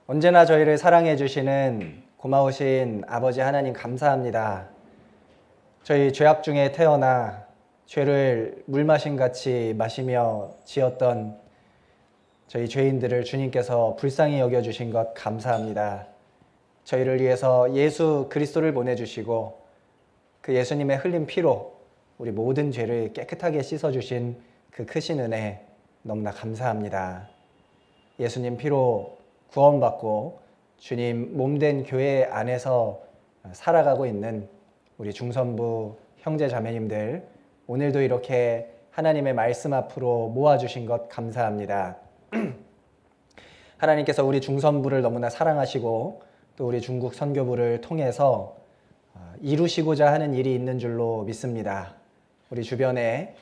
언제나 저희를 사랑해 주시는 고마우신 아버지 하나님 감사합니다. 저희 죄악 중에 태어나 죄를 물마신같이 마시며 지었던 저희 죄인들을 주님께서 불쌍히 여겨주신 것 감사합니다. 저희를 위해서 예수 그리스도를 보내주시고 그 예수님의 흘린 피로 우리 모든 죄를 깨끗하게 씻어주신 그 크신 은혜 너무나 감사합니다. 예수님 피로 구원받고 주님 몸된 교회 안에서 살아가고 있는 우리 중선부 형제 자매님들, 오늘도 이렇게 하나님의 말씀 앞으로 모아주신 것 감사합니다. 하나님께서 우리 중선부를 너무나 사랑하시고 또 우리 중국 선교부를 통해서 이루시고자 하는 일이 있는 줄로 믿습니다. 우리 주변에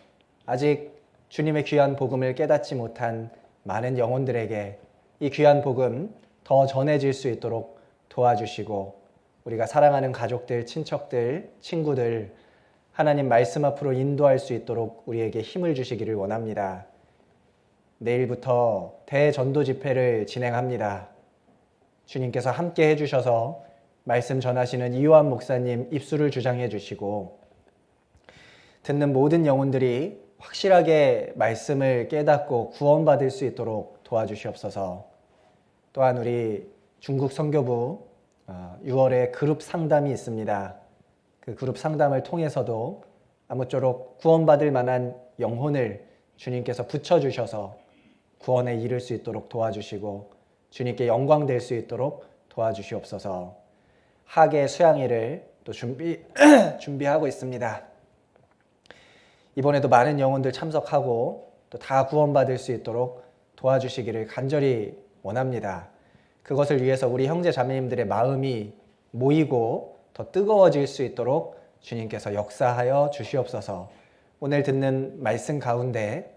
아직 주님의 귀한 복음을 깨닫지 못한 많은 영혼들에게 이 귀한 복음 더 전해질 수 있도록 도와주시고, 우리가 사랑하는 가족들, 친척들, 친구들 하나님 말씀 앞으로 인도할 수 있도록 우리에게 힘을 주시기를 원합니다. 내일부터 대전도 집회를 진행합니다. 주님께서 함께 해주셔서 말씀 전하시는 이요한 목사님 입술을 주장해 주시고, 듣는 모든 영혼들이 확실하게 말씀을 깨닫고 구원받을 수 있도록 도와주시옵소서. 또한 우리 중국 선교부 6월에 그룹 상담이 있습니다. 그 그룹 상담을 통해서도 아무쪼록 구원받을 만한 영혼을 주님께서 붙여주셔서 구원에 이를 수 있도록 도와주시고 주님께 영광 될 수 있도록 도와주시옵소서. 학예 수양회를 또 준비하고 있습니다. 이번에도 많은 영혼들 참석하고 또 다 구원받을 수 있도록 도와주시기를 간절히 원합니다. 그것을 위해서 우리 형제 자매님들의 마음이 모이고 더 뜨거워질 수 있도록 주님께서 역사하여 주시옵소서. 오늘 듣는 말씀 가운데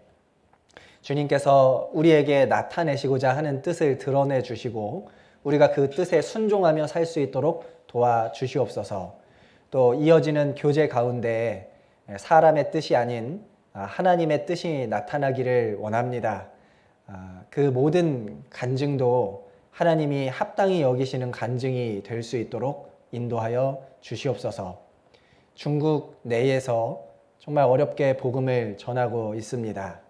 주님께서 우리에게 나타내시고자 하는 뜻을 드러내 주시고 우리가 그 뜻에 순종하며 살 수 있도록 도와주시옵소서. 또 이어지는 교제 가운데 사람의 뜻이 아닌 하나님의 뜻이 나타나기를 원합니다. 그 모든 간증도 하나님이 합당히 여기시는 간증이 될 수 있도록 인도하여 주시옵소서. 중국 내에서 정말 어렵게 복음을 전하고 있습니다.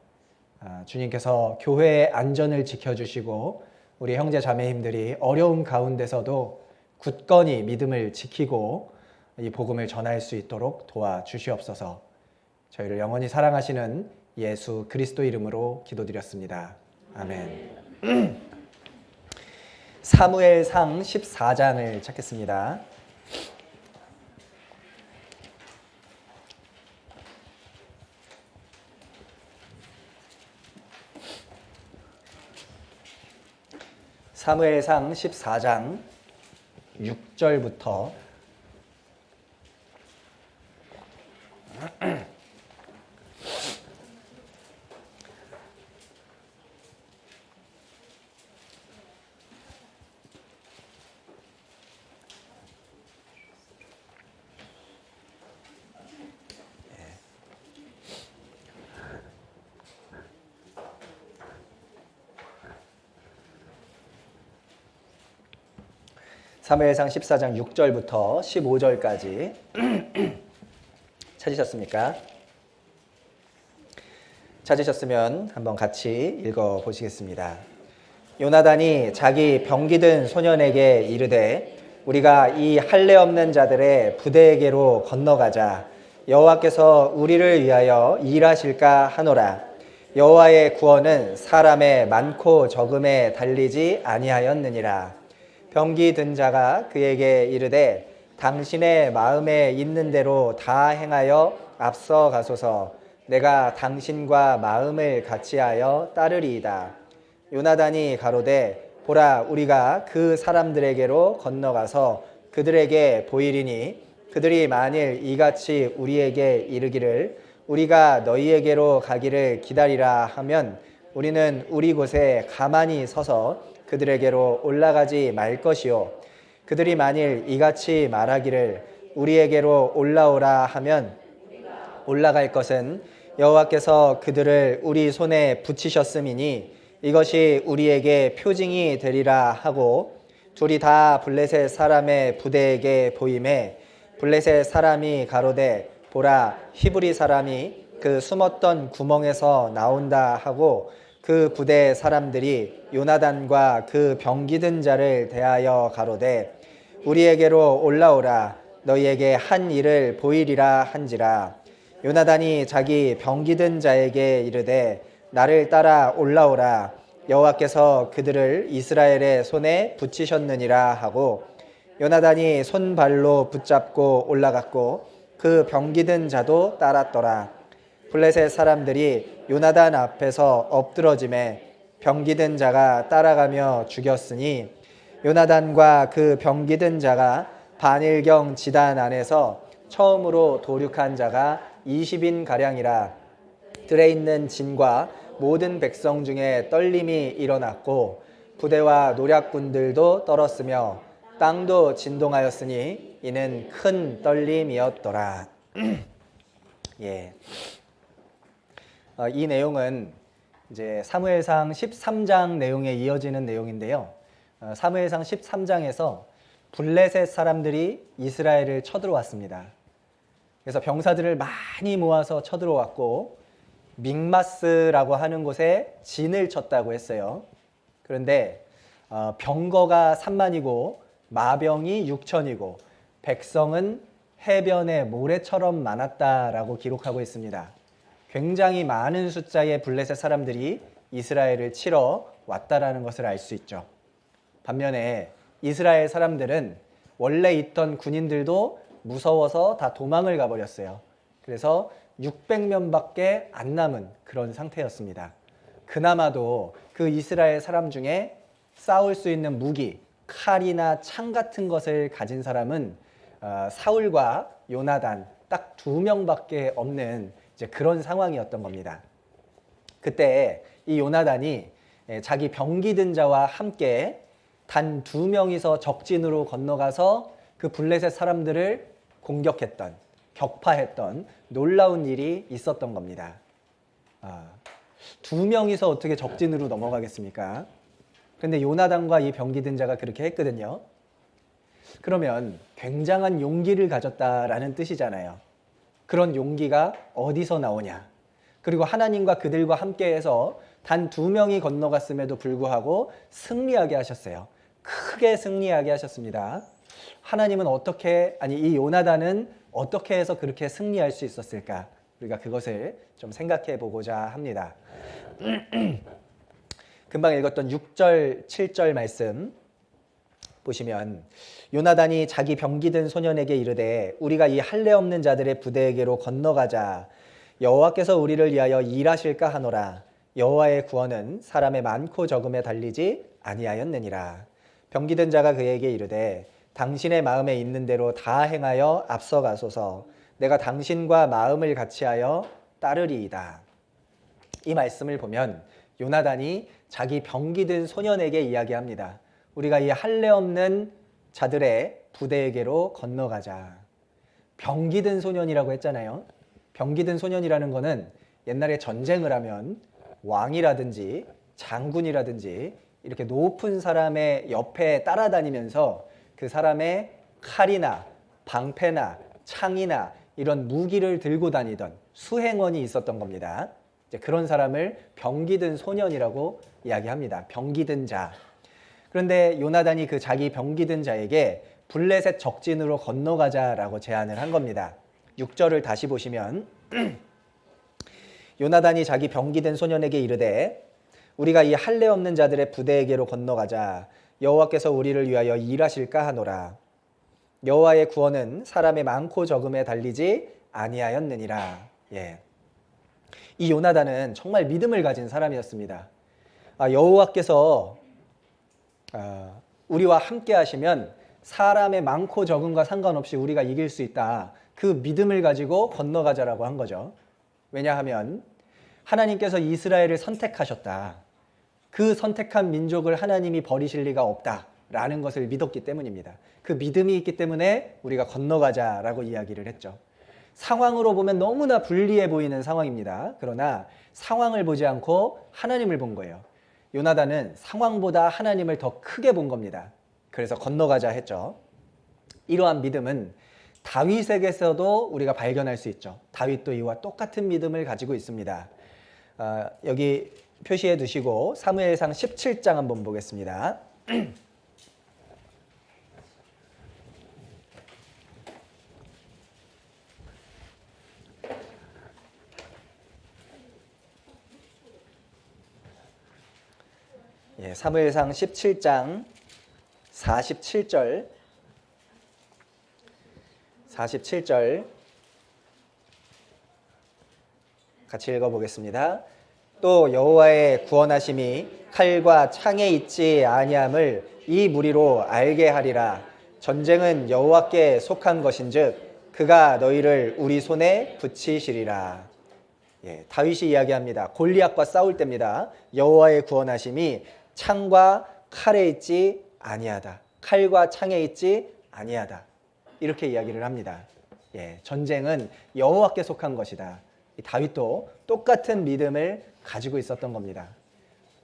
주님께서 교회의 안전을 지켜주시고 우리 형제 자매님들이 어려움 가운데서도 굳건히 믿음을 지키고 이 복음을 전할 수 있도록 도와주시옵소서. 저희를 영원히 사랑하시는 예수 그리스도 이름으로 기도드렸습니다. 아멘. 사무엘상 14장을 찾겠습니다. 사무엘상 14장 6절부터 사무엘상 14장 6절부터 15절까지 찾으셨습니까? 찾으셨으면 한번 같이 읽어보시겠습니다. 요나단이 자기 병기든 소년에게 이르되 우리가 이 할례 없는 자들의 부대에게로 건너가자. 여호와께서 우리를 위하여 일하실까 하노라. 여호와의 구원은 사람의 많고 적음에 달리지 아니하였느니라. 병기 든 자가 그에게 이르되 당신의 마음에 있는 대로 다 행하여 앞서 가소서. 내가 당신과 마음을 같이하여 따르리이다. 요나단이 가로되 보라, 우리가 그 사람들에게로 건너가서 그들에게 보이리니 그들이 만일 이같이 우리에게 이르기를 우리가 너희에게로 가기를 기다리라 하면 우리는 우리 곳에 가만히 서서 그들에게로 올라가지 말 것이요, 그들이 만일 이같이 말하기를 우리에게로 올라오라 하면 올라갈 것은 여호와께서 그들을 우리 손에 붙이셨음이니 이것이 우리에게 표징이 되리라 하고 둘이 다 블레셋 사람의 부대에게 보임에 블레셋 사람이 가로되 보라 히브리 사람이 그 숨었던 구멍에서 나온다 하고 그 부대 사람들이 요나단과 그 병기든 자를 대하여 가로되 우리에게로 올라오라 너희에게 한 일을 보이리라 한지라. 요나단이 자기 병기든 자에게 이르되 나를 따라 올라오라 여호와께서 그들을 이스라엘의 손에 붙이셨느니라 하고 요나단이 손발로 붙잡고 올라갔고 그 병기든 자도 따랐더라. 블레셋 사람들이 요나단 앞에서 엎드러짐에 병기든 자가 따라가며 죽였으니 요나단과 그 병기든 자가 반일경 지단 안에서 처음으로 도륙한 자가 20인 가량이라. 들에 있는 진과 모든 백성 중에 떨림이 일어났고 부대와 노략군들도 떨었으며 땅도 진동하였으니 이는 큰 떨림이었더라. 예. 이 내용은 이제 사무엘상 13장 내용에 이어지는 내용인데요. 사무엘상 13장에서 블레셋 사람들이 이스라엘을 쳐들어왔습니다. 그래서 병사들을 많이 모아서 쳐들어왔고 믹마스라고 하는 곳에 진을 쳤다고 했어요. 그런데 병거가 3만이고 마병이 6천이고 백성은 해변의 모래처럼 많았다라고 기록하고 있습니다. 굉장히 많은 숫자의 블레셋 사람들이 이스라엘을 치러 왔다라는 것을 알 수 있죠. 반면에 이스라엘 사람들은 원래 있던 군인들도 무서워서 다 도망을 가버렸어요. 그래서 600명밖에 안 남은 그런 상태였습니다. 그나마도 그 이스라엘 사람 중에 싸울 수 있는 무기, 칼이나 창 같은 것을 가진 사람은 사울과 요나단 딱 2명밖에 없는 이제 그런 상황이었던 겁니다. 그때 이 요나단이 자기 병기든 자와 함께 단 2명이서 적진으로 건너가서 그 블레셋 사람들을 공격했던, 격파했던 놀라운 일이 있었던 겁니다. 2명이서 어떻게 적진으로 넘어가겠습니까? 그런데 요나단과 이 병기든 자가 그렇게 했거든요. 그러면 굉장한 용기를 가졌다라는 뜻이잖아요. 그런 용기가 어디서 나오냐? 그리고 하나님과 그들과 함께해서 단 2명이 건너갔음에도 불구하고 승리하게 하셨어요. 크게 승리하게 하셨습니다. 하나님은 이 요나단은 어떻게 해서 그렇게 승리할 수 있었을까? 우리가 그것을 좀 생각해 보고자 합니다. 금방 읽었던 6절, 7절 말씀 보시면 요나단이 자기 병기든 소년에게 이르되 우리가 이 할례 없는 자들의 부대에게로 건너가자. 여호와께서 우리를 위하여 일하실까 하노라. 여호와의 구원은 사람의 많고 적음에 달리지 아니하였느니라. 병기든 자가 그에게 이르되 당신의 마음에 있는 대로 다 행하여 앞서가소서. 내가 당신과 마음을 같이하여 따르리이다. 이 말씀을 보면 요나단이 자기 병기든 소년에게 이야기합니다. 우리가 이 할례 없는 자들의 부대에게로 건너가자. 병기든 소년이라고 했잖아요. 병기든 소년이라는 거는 옛날에 전쟁을 하면 왕이라든지 장군이라든지 이렇게 높은 사람의 옆에 따라다니면서 그 사람의 칼이나 방패나 창이나 이런 무기를 들고 다니던 수행원이 있었던 겁니다. 이제 그런 사람을 병기든 소년이라고 이야기합니다. 병기든 자. 그런데 요나단이 그 자기 병기든 자에게 블레셋 적진으로 건너가자라고 제안을 한 겁니다. 6절을 다시 보시면 요나단이 자기 병기든 소년에게 이르되 우리가 이 할례 없는 자들의 부대에게로 건너가자. 여호와께서 우리를 위하여 일하실까 하노라. 여호와의 구원은 사람의 많고 적음에 달리지 아니하였느니라. 예. 이 요나단은 정말 믿음을 가진 사람이었습니다. 여호와께서 우리와 함께 하시면 사람의 많고 적음과 상관없이 우리가 이길 수 있다. 그 믿음을 가지고 건너가자라고 한 거죠. 왜냐하면 하나님께서 이스라엘을 선택하셨다. 그 선택한 민족을 하나님이 버리실 리가 없다라는 것을 믿었기 때문입니다. 그 믿음이 있기 때문에 우리가 건너가자라고 이야기를 했죠. 상황으로 보면 너무나 불리해 보이는 상황입니다. 그러나 상황을 보지 않고 하나님을 본 거예요. 요나단은 상황보다 하나님을 더 크게 본 겁니다. 그래서 건너가자 했죠. 이러한 믿음은 다윗에게서도 우리가 발견할 수 있죠. 다윗도 이와 똑같은 믿음을 가지고 있습니다. 여기 표시해 두시고 사무엘상 17장 한번 보겠습니다. 예, 사무엘상 17장 47절 같이 읽어보겠습니다. 또 여호와의 구원하심이 칼과 창에 있지 아니함을 이 무리로 알게 하리라. 전쟁은 여호와께 속한 것인즉 그가 너희를 우리 손에 붙이시리라. 예, 다윗이 이야기합니다. 골리앗과 싸울 때입니다. 여호와의 구원하심이 창과 칼에 있지 아니하다. 칼과 창에 있지 아니하다. 이렇게 이야기를 합니다. 예, 전쟁은 여호와께 속한 것이다. 다윗도 똑같은 믿음을 가지고 있었던 겁니다.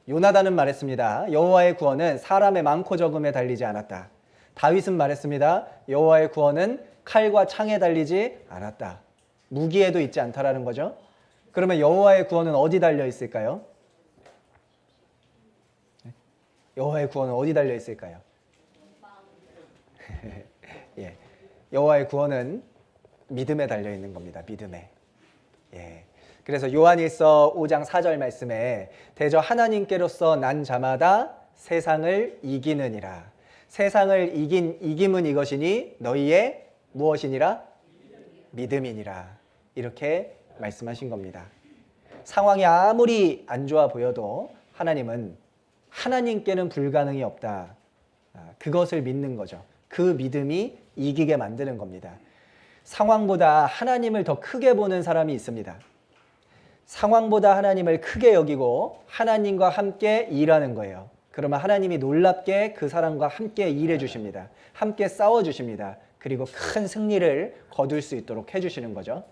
요나단은 말했습니다. 여호와의 구원은 사람의 많고 적음에 달리지 않았다. 다윗은 말했습니다. 여호와의 구원은 칼과 창에 달리지 않았다. 무기에도 있지 않다라는 거죠. 그러면 여호와의 구원은 어디 달려 있을까요? 여호와의 구원은 어디 달려 있을까요? 예, 여호와의 구원은 믿음에 달려 있는 겁니다. 믿음에. 예. 그래서 요한일서 5장 4절 말씀에 대저 하나님께로서 난 자마다 세상을 이기느니라. 세상을 이김은 이것이니 너희의 무엇이니라? 믿음이니라. 이렇게 말씀하신 겁니다. 상황이 아무리 안 좋아 보여도 하나님은 하나님께는 불가능이 없다. 그것을 믿는 거죠. 그 믿음이 이기게 만드는 겁니다. 상황보다 하나님을 더 크게 보는 사람이 있습니다. 상황보다 하나님을 크게 여기고 하나님과 함께 일하는 거예요. 그러면 하나님이 놀랍게 그 사람과 함께 일해 주십니다. 함께 싸워 주십니다. 그리고 큰 승리를 거둘 수 있도록 해주시는 거죠.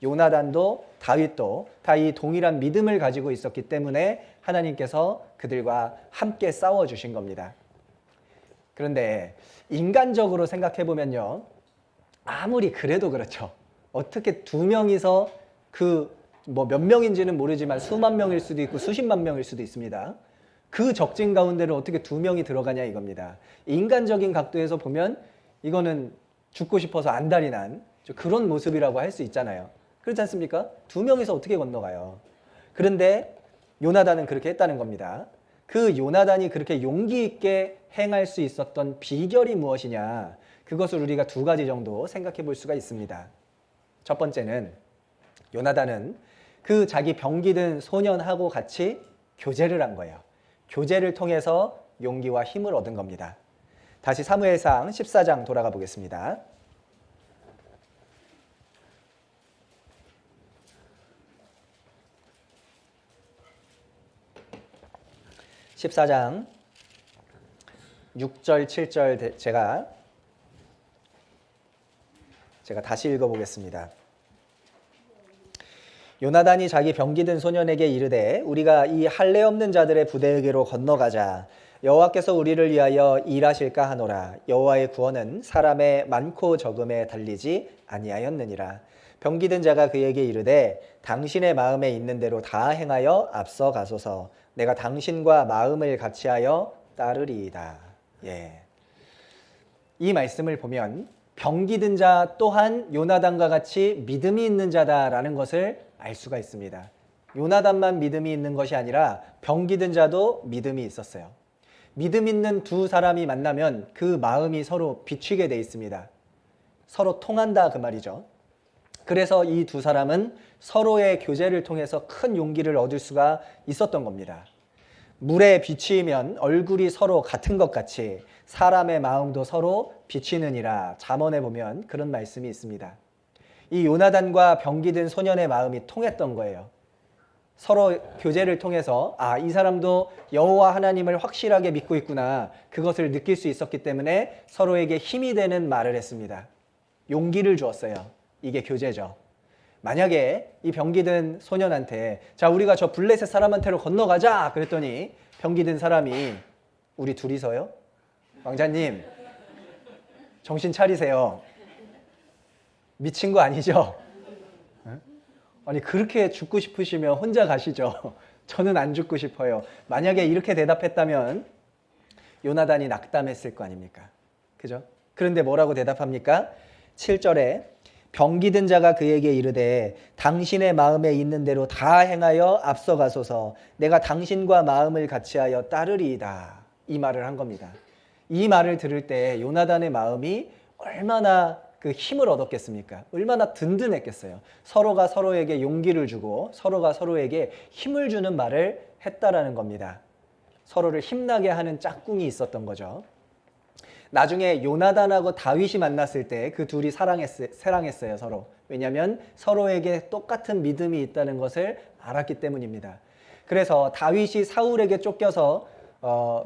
요나단도 다윗도 다 이 동일한 믿음을 가지고 있었기 때문에 하나님께서 그들과 함께 싸워 주신 겁니다. 그런데 인간적으로 생각해 보면요, 아무리 그래도 그렇죠. 어떻게 두 명이서 몇 명인지는 모르지만 수만 명일 수도 있고 수십만 명일 수도 있습니다. 그 적진 가운데를 어떻게 두 명이 들어가냐 이겁니다. 인간적인 각도에서 보면 이거는 죽고 싶어서 안달이 난 그런 모습이라고 할 수 있잖아요. 그렇지 않습니까? 두 명이서 어떻게 건너가요? 그런데 요나단은 그렇게 했다는 겁니다. 그 요나단이 그렇게 용기 있게 행할 수 있었던 비결이 무엇이냐? 그것을 우리가 두 가지 정도 생각해 볼 수가 있습니다. 첫 번째는 요나단은 그 자기 병기든 소년하고 같이 교제를 한 거예요. 교제를 통해서 용기와 힘을 얻은 겁니다. 다시 사무엘상 14장 돌아가 보겠습니다. 14장 6절, 7절 제가 다시 읽어보겠습니다. 요나단이 자기 병기든 소년에게 이르되 우리가 이 할례 없는 자들의 부대에게로 건너가자. 여호와께서 우리를 위하여 일하실까 하노라. 여호와의 구원은 사람의 많고 적음에 달리지 아니하였느니라. 병기든 자가 그에게 이르되 당신의 마음에 있는 대로 다 행하여 앞서 가소서. 내가 당신과 마음을 같이하여 따르리이다. 예. 이 말씀을 보면 병기든 자 또한 요나단과 같이 믿음이 있는 자다라는 것을 알 수가 있습니다. 요나단만 믿음이 있는 것이 아니라 병기든 자도 믿음이 있었어요. 믿음 있는 두 사람이 만나면 그 마음이 서로 비추게 돼 있습니다. 서로 통한다 그 말이죠. 그래서 이 두 사람은 서로의 교제를 통해서 큰 용기를 얻을 수가 있었던 겁니다. 물에 비추이면 얼굴이 서로 같은 것 같이 사람의 마음도 서로 비추느니라. 잠언에 보면 그런 말씀이 있습니다. 이 요나단과 병기든 소년의 마음이 통했던 거예요. 서로 교제를 통해서 이 사람도 여호와 하나님을 확실하게 믿고 있구나. 그것을 느낄 수 있었기 때문에 서로에게 힘이 되는 말을 했습니다. 용기를 주었어요. 이게 교제죠. 만약에 이 병기든 소년한테 자 우리가 저 블레셋 사람한테로 건너가자 그랬더니 병기 든 사람이 우리 둘이서요? 왕자님, 정신 차리세요. 미친 거 아니죠? 아니 그렇게 죽고 싶으시면 혼자 가시죠. 저는 안 죽고 싶어요. 만약에 이렇게 대답했다면 요나단이 낙담했을 거 아닙니까? 그죠? 그런데 뭐라고 대답합니까? 7절에 병기 든 자가 그에게 이르되 당신의 마음에 있는 대로 다 행하여 앞서가소서. 내가 당신과 마음을 같이하여 따르리이다. 이 말을 한 겁니다. 이 말을 들을 때 요나단의 마음이 얼마나 그 힘을 얻었겠습니까? 얼마나 든든했겠어요. 서로가 서로에게 용기를 주고 서로가 서로에게 힘을 주는 말을 했다라는 겁니다. 서로를 힘나게 하는 짝꿍이 있었던 거죠. 나중에 요나단하고 다윗이 만났을 때 그 둘이 사랑했어요, 서로. 왜냐하면 서로에게 똑같은 믿음이 있다는 것을 알았기 때문입니다. 그래서 다윗이 사울에게 쫓겨서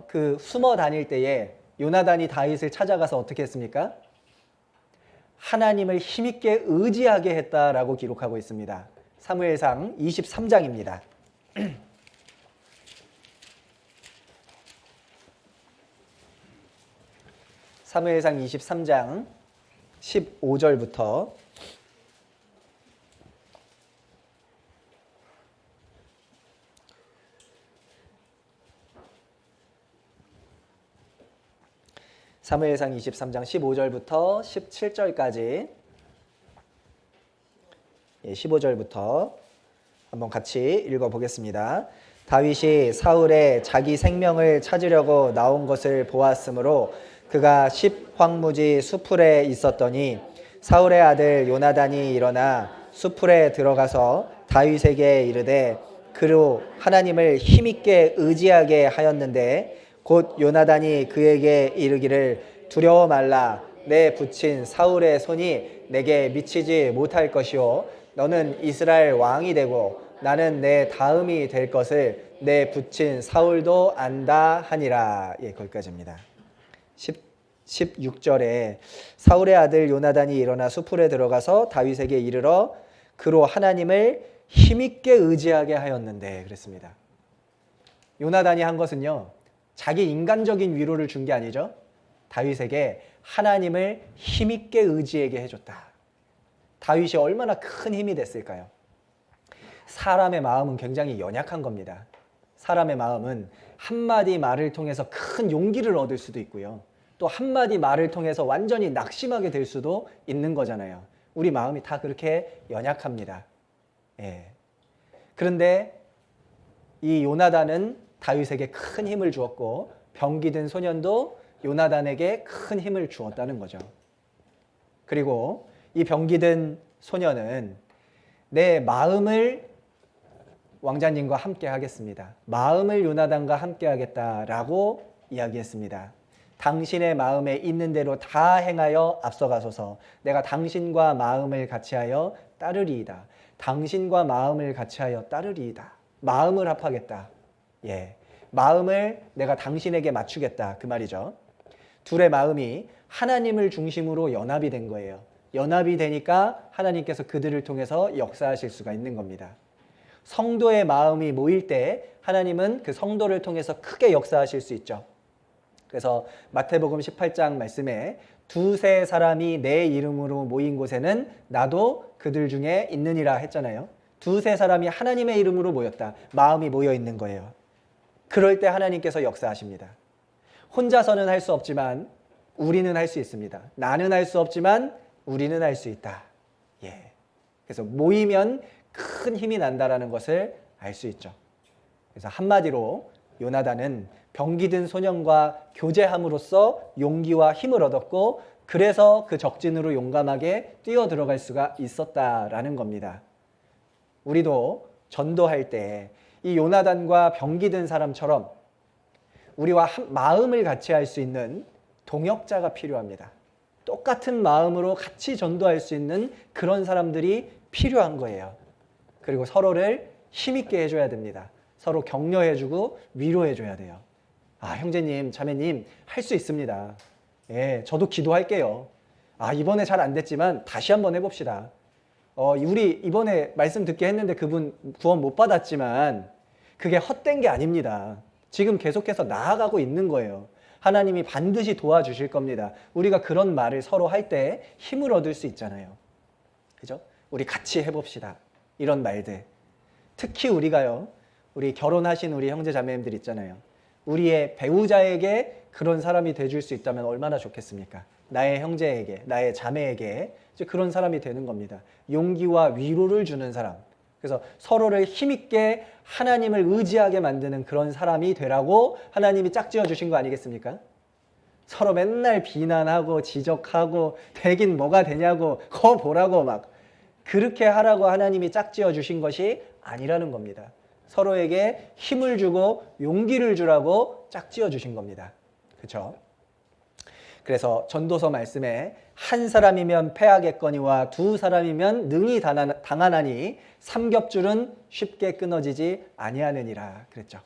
그 숨어 다닐 때에 요나단이 다윗을 찾아가서 어떻게 했습니까? 하나님을 힘있게 의지하게 했다라고 기록하고 있습니다. 사무엘상 23장입니다. 사무엘상 23장 15절부터 사무엘상 23장 15절부터 17절까지 15절부터 한번 같이 읽어보겠습니다. 다윗이 사울의 자기 생명을 찾으려고 나온 것을 보았으므로 그가 십황무지 수풀에 있었더니 사울의 아들 요나단이 일어나 수풀에 들어가서 다윗에게 이르되 그로 하나님을 힘있게 의지하게 하였는데 곧 요나단이 그에게 이르기를 두려워 말라. 내 붙인 사울의 손이 내게 미치지 못할 것이요 너는 이스라엘 왕이 되고 나는 내 다음이 될 것을 내 붙인 사울도 안다 하니라. 거기까지입니다. 16절에 사울의 아들 요나단이 일어나 수풀에 들어가서 다윗에게 이르러 그로 하나님을 힘있게 의지하게 하였는데 그랬습니다. 요나단이 한 것은요, 자기 인간적인 위로를 준 게 아니죠. 다윗에게 하나님을 힘있게 의지하게 해줬다. 다윗이 얼마나 큰 힘이 됐을까요? 사람의 마음은 굉장히 연약한 겁니다. 사람의 마음은 한마디 말을 통해서 큰 용기를 얻을 수도 있고요. 또 한마디 말을 통해서 완전히 낙심하게 될 수도 있는 거잖아요. 우리 마음이 다 그렇게 연약합니다. 그런데 이 요나단은 다윗에게 큰 힘을 주었고 병기 든 소년도 요나단에게 큰 힘을 주었다는 거죠. 그리고 이 병기 든 소년은 내 마음을 왕자님과 함께 하겠습니다. 마음을 요나단과 함께 하겠다라고 이야기했습니다. 당신의 마음에 있는 대로 다 행하여 앞서가소서. 내가 당신과 마음을 같이하여 따르리이다. 당신과 마음을 같이하여 따르리이다. 마음을 합하겠다. 마음을 내가 당신에게 맞추겠다. 그 말이죠. 둘의 마음이 하나님을 중심으로 연합이 된 거예요. 연합이 되니까 하나님께서 그들을 통해서 역사하실 수가 있는 겁니다. 성도의 마음이 모일 때 하나님은 그 성도를 통해서 크게 역사하실 수 있죠. 그래서 마태복음 18장 말씀에 두세 사람이 내 이름으로 모인 곳에는 나도 그들 중에 있느니라 했잖아요. 두세 사람이 하나님의 이름으로 모였다. 마음이 모여 있는 거예요. 그럴 때 하나님께서 역사하십니다. 혼자서는 할 수 없지만 우리는 할 수 있습니다. 나는 할 수 없지만 우리는 할 수 있다. 그래서 모이면 큰 힘이 난다라는 것을 알 수 있죠. 그래서 한마디로 요나단은 병기 든 소년과 교제함으로써 용기와 힘을 얻었고 그래서 그 적진으로 용감하게 뛰어 들어갈 수가 있었다라는 겁니다. 우리도 전도할 때 이 요나단과 병기 든 사람처럼 우리와 마음을 같이 할 수 있는 동역자가 필요합니다. 똑같은 마음으로 같이 전도할 수 있는 그런 사람들이 필요한 거예요. 그리고 서로를 힘있게 해줘야 됩니다. 서로 격려해주고 위로해줘야 돼요. 형제님, 자매님 할 수 있습니다. 저도 기도할게요. 이번에 잘 안 됐지만 다시 한번 해봅시다. 우리 이번에 말씀 듣게 했는데 그분 구원 못 받았지만 그게 헛된 게 아닙니다. 지금 계속해서 나아가고 있는 거예요. 하나님이 반드시 도와주실 겁니다. 우리가 그런 말을 서로 할 때 힘을 얻을 수 있잖아요. 그죠? 우리 같이 해봅시다. 이런 말들. 특히 우리가요, 우리 결혼하신 우리 형제 자매님들 있잖아요. 우리의 배우자에게 그런 사람이 돼줄 수 있다면 얼마나 좋겠습니까? 나의 형제에게, 나의 자매에게 이제 그런 사람이 되는 겁니다. 용기와 위로를 주는 사람. 그래서 서로를 힘있게 하나님을 의지하게 만드는 그런 사람이 되라고 하나님이 짝지어 주신 거 아니겠습니까? 서로 맨날 비난하고 지적하고 되긴 뭐가 되냐고 거 보라고 막 그렇게 하라고 하나님이 짝지어 주신 것이 아니라는 겁니다. 서로에게 힘을 주고 용기를 주라고 짝지어 주신 겁니다. 그렇죠? 그래서 전도서 말씀에 한 사람이면 패하겠거니와 두 사람이면 능히 당하나니 삼겹줄은 쉽게 끊어지지 아니하느니라 그랬죠.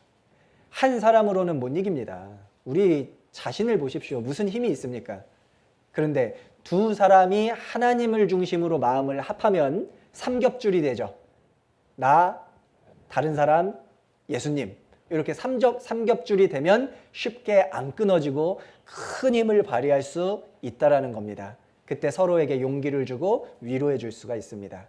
한 사람으로는 못 이깁니다. 우리 자신을 보십시오. 무슨 힘이 있습니까? 그런데 두 사람이 하나님을 중심으로 마음을 합하면 삼겹줄이 되죠. 나, 다른 사람, 예수님. 이렇게 삼겹줄이 되면 쉽게 안 끊어지고 큰 힘을 발휘할 수 있다라는 겁니다. 그때 서로에게 용기를 주고 위로해 줄 수가 있습니다.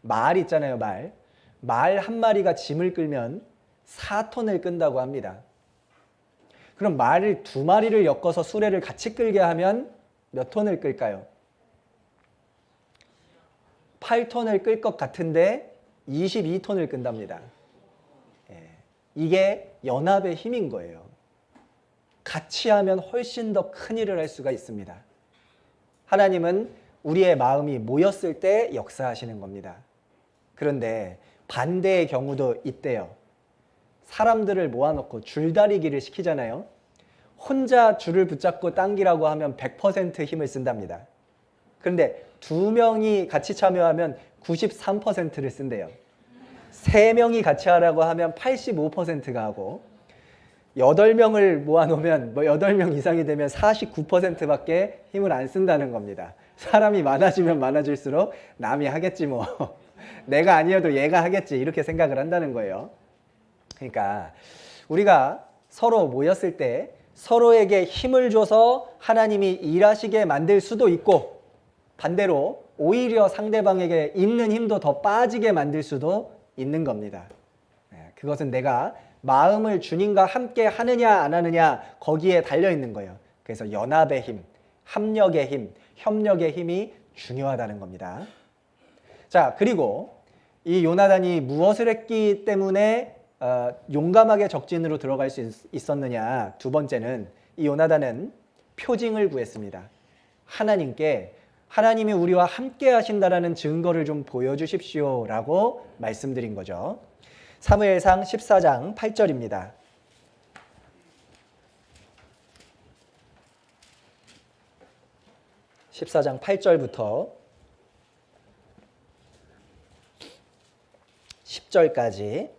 말 있잖아요, 말. 말 한 마리가 짐을 끌면 4톤을 끈다고 합니다. 그럼 말을 두 마리를 엮어서 수레를 같이 끌게 하면 몇 톤을 끌까요? 8톤을 끌 것 같은데 22톤을 끈답니다. 이게 연합의 힘인 거예요. 같이 하면 훨씬 더 큰 일을 할 수가 있습니다. 하나님은 우리의 마음이 모였을 때 역사하시는 겁니다. 그런데 반대의 경우도 있대요. 사람들을 모아놓고 줄다리기를 시키잖아요. 혼자 줄을 붙잡고 당기라고 하면 100% 힘을 쓴답니다. 그런데 두 명이 같이 참여하면 93%를 쓴대요. 3명이 같이 하라고 하면 85%가 하고 8명을 모아놓으면 8명 이상이 되면 49%밖에 힘을 안 쓴다는 겁니다. 사람이 많아지면 많아질수록 남이 하겠지 뭐. 내가 아니어도 얘가 하겠지 이렇게 생각을 한다는 거예요. 그러니까 우리가 서로 모였을 때 서로에게 힘을 줘서 하나님이 일하시게 만들 수도 있고 반대로 오히려 상대방에게 있는 힘도 더 빠지게 만들 수도 있는 겁니다. 그것은 내가 마음을 주님과 함께 하느냐 안 하느냐 거기에 달려 있는 거예요. 그래서 연합의 힘, 합력의 힘, 협력의 힘이 중요하다는 겁니다. 자, 그리고 이 요나단이 무엇을 했기 때문에 용감하게 적진으로 들어갈 수 있었느냐. 두 번째는 이 요나단은 표징을 구했습니다. 하나님께 하나님이 우리와 함께 하신다라는 증거를 좀 보여주십시오 라고 말씀드린 거죠. 사무엘상 14장 8절입니다. 14장 8절부터 10절까지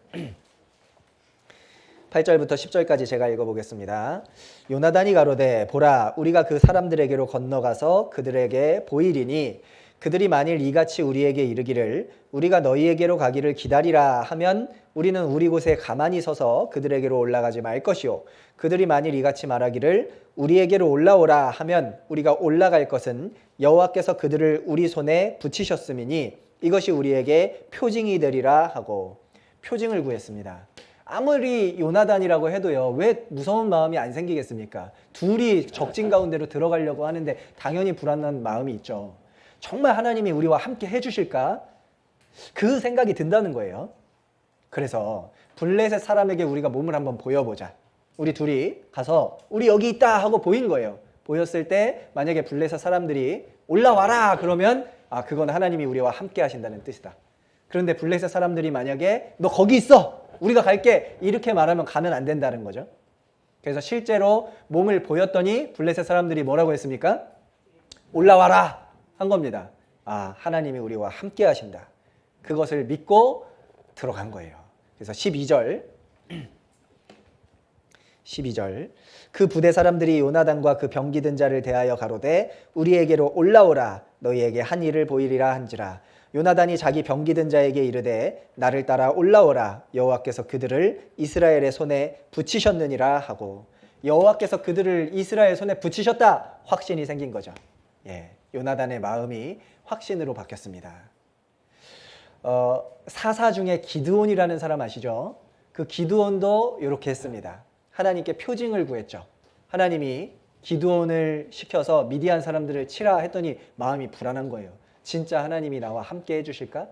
8절부터 10절까지 제가 읽어보겠습니다. 요나단이 가로되 보라 우리가 그 사람들에게로 건너가서 그들에게 보이리니 그들이 만일 이같이 우리에게 이르기를 우리가 너희에게로 가기를 기다리라 하면 우리는 우리 곳에 가만히 서서 그들에게로 올라가지 말 것이요 그들이 만일 이같이 말하기를 우리에게로 올라오라 하면 우리가 올라갈 것은 여호와께서 그들을 우리 손에 붙이셨음이니 이것이 우리에게 표징이 되리라 하고 표징을 구했습니다. 아무리 요나단이라고 해도요 왜 무서운 마음이 안 생기겠습니까? 둘이 적진 가운데로 들어가려고 하는데 당연히 불안한 마음이 있죠. 정말 하나님이 우리와 함께 해주실까? 그 생각이 든다는 거예요. 그래서 블레셋 사람에게 우리가 몸을 한번 보여보자. 우리 둘이 가서 우리 여기 있다 하고 보인 거예요. 보였을 때 만약에 블레셋 사람들이 올라와라 그러면 아 그건 하나님이 우리와 함께 하신다는 뜻이다. 그런데 블레셋 사람들이 만약에 너 거기 있어 우리가 갈게 이렇게 말하면 가면 안 된다는 거죠. 그래서 실제로 몸을 보였더니 블레셋 사람들이 뭐라고 했습니까? 올라와라 한 겁니다. 아 하나님이 우리와 함께 하신다. 그것을 믿고 들어간 거예요. 그래서 12절 그 부대 사람들이 요나단과 그 병기 든 자를 대하여 가로되 우리에게로 올라오라 너희에게 한 일을 보이리라 한지라 요나단이 자기 병기든 자에게 이르되 나를 따라 올라오라 여호와께서 그들을 이스라엘의 손에 붙이셨느니라 하고, 여호와께서 그들을 이스라엘 손에 붙이셨다, 확신이 생긴 거죠. 요나단의 마음이 확신으로 바뀌었습니다. 사사 중에 기드온이라는 사람 아시죠? 그 기드온도 이렇게 했습니다. 하나님께 표징을 구했죠. 하나님이 기드온을 시켜서 미디안 사람들을 치라 했더니 마음이 불안한 거예요. 진짜 하나님이 나와 함께 해주실까?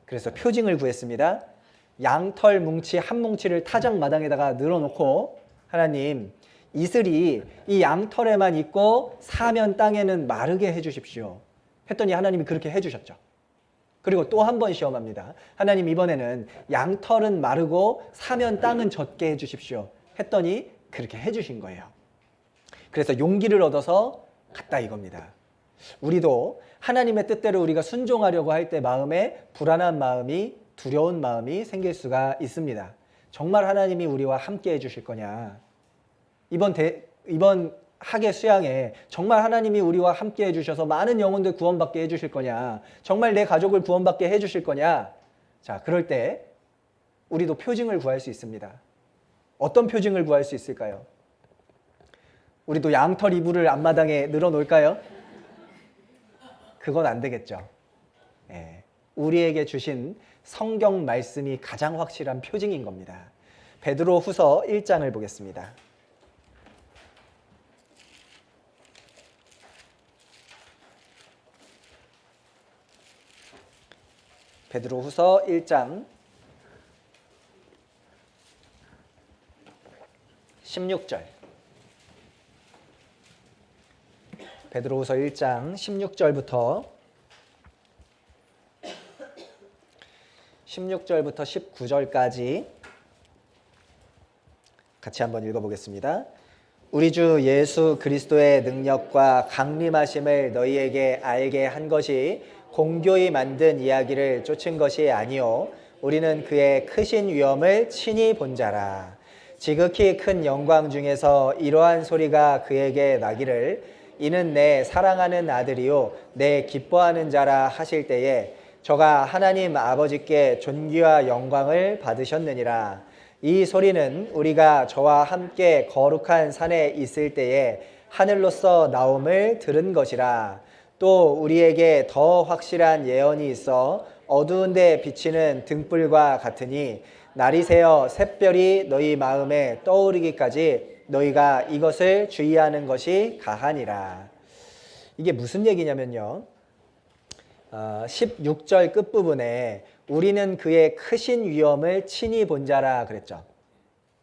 그래서 표징을 구했습니다. 양털 뭉치 한 뭉치를 타작 마당에다가 늘어놓고, 하나님, 이슬이 이 양털에만 있고 사면 땅에는 마르게 해주십시오 했더니 하나님이 그렇게 해주셨죠. 그리고 또 한 번 시험합니다. 하나님, 이번에는 양털은 마르고 사면 땅은 젖게 해주십시오 했더니 그렇게 해주신 거예요. 그래서 용기를 얻어서 갔다 이겁니다. 우리도 하나님의 뜻대로 우리가 순종하려고 할 때 마음에 불안한 마음이, 두려운 마음이 생길 수가 있습니다. 정말 하나님이 우리와 함께 해주실 거냐? 이번 학예 수양에 정말 하나님이 우리와 함께 해주셔서 많은 영혼들 구원받게 해주실 거냐? 정말 내 가족을 구원받게 해주실 거냐? 자, 그럴 때 우리도 표징을 구할 수 있습니다. 어떤 표징을 구할 수 있을까요? 우리도 양털 이불을 앞마당에 늘어놓을까요? 그건 안 되겠죠. 우리에게 주신 성경 말씀이 가장 확실한 표징인 겁니다. 베드로 후서 1장을 보겠습니다. 베드로 후서 1장 16절. 베드로 후서 1장 16절부터 19절까지 같이 한번 읽어보겠습니다. 우리 주 예수 그리스도의 능력과 강림하심을 너희에게 알게 한 것이 공교히 만든 이야기를 쫓은 것이 아니요 우리는 그의 크신 위엄을 친히 본 자라. 지극히 큰 영광 중에서 이러한 소리가 그에게 나기를 이는 내 사랑하는 아들이요 내 기뻐하는 자라 하실 때에 저가 하나님 아버지께 존귀와 영광을 받으셨느니라. 이 소리는 우리가 저와 함께 거룩한 산에 있을 때에 하늘로서 나옴을 들은 것이라. 또 우리에게 더 확실한 예언이 있어 어두운 데 비치는 등불과 같으니 날이 새어 샛별이 너희 마음에 떠오르기까지 너희가 이것을 주의하는 것이 가하니라. 이게 무슨 얘기냐면요, 16절 끝부분에 우리는 그의 크신 위엄을 친히 본 자라 그랬죠.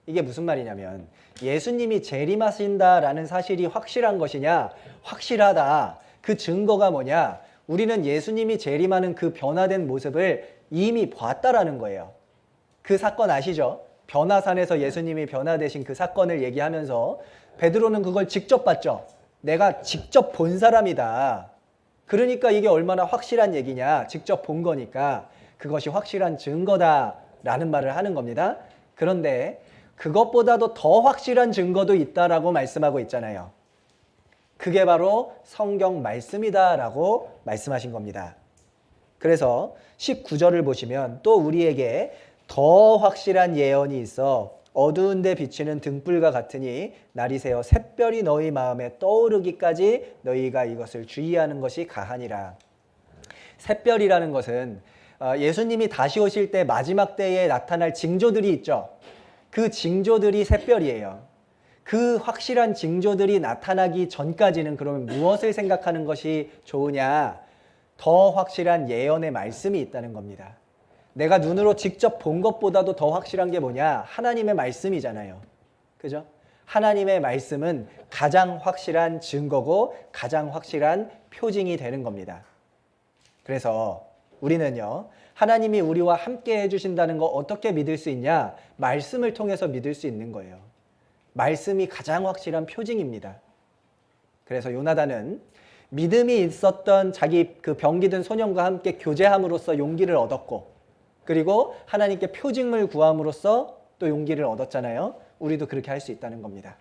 이게 무슨 말이냐면 예수님이 재림하신다라는 사실이 확실한 것이냐? 확실하다. 그 증거가 뭐냐? 우리는 예수님이 재림하는 그 변화된 모습을 이미 봤다라는 거예요. 그 사건 아시죠? 변화산에서 예수님이 변화되신 그 사건을 얘기하면서 베드로는 그걸 직접 봤죠. 내가 직접 본 사람이다. 그러니까 이게 얼마나 확실한 얘기냐? 직접 본 거니까 그것이 확실한 증거다라는 말을 하는 겁니다. 그런데 그것보다도 더 확실한 증거도 있다라고 말씀하고 있잖아요. 그게 바로 성경 말씀이다라고 말씀하신 겁니다. 그래서 19절을 보시면 또 우리에게 더 확실한 예언이 있어 어두운 데 비치는 등불과 같으니 날이 새어 샛별이 너희 마음에 떠오르기까지 너희가 이것을 주의하는 것이 가하니라. 샛별이라는 것은 예수님이 다시 오실 때 마지막 때에 나타날 징조들이 있죠. 그 징조들이 샛별이에요. 그 확실한 징조들이 나타나기 전까지는 그러면 무엇을 생각하는 것이 좋으냐? 더 확실한 예언의 말씀이 있다는 겁니다. 내가 눈으로 직접 본 것보다도 더 확실한 게 뭐냐? 하나님의 말씀이잖아요. 그죠? 하나님의 말씀은 가장 확실한 증거고 가장 확실한 표징이 되는 겁니다. 그래서 우리는요, 하나님이 우리와 함께 해주신다는 거 어떻게 믿을 수 있냐? 말씀을 통해서 믿을 수 있는 거예요. 말씀이 가장 확실한 표징입니다. 그래서 요나단은 믿음이 있었던 자기 그 병기든 소년과 함께 교제함으로써 용기를 얻었고, 그리고 하나님께 표징을 구함으로써 또 용기를 얻었잖아요. 우리도 그렇게 할 수 있다는 겁니다.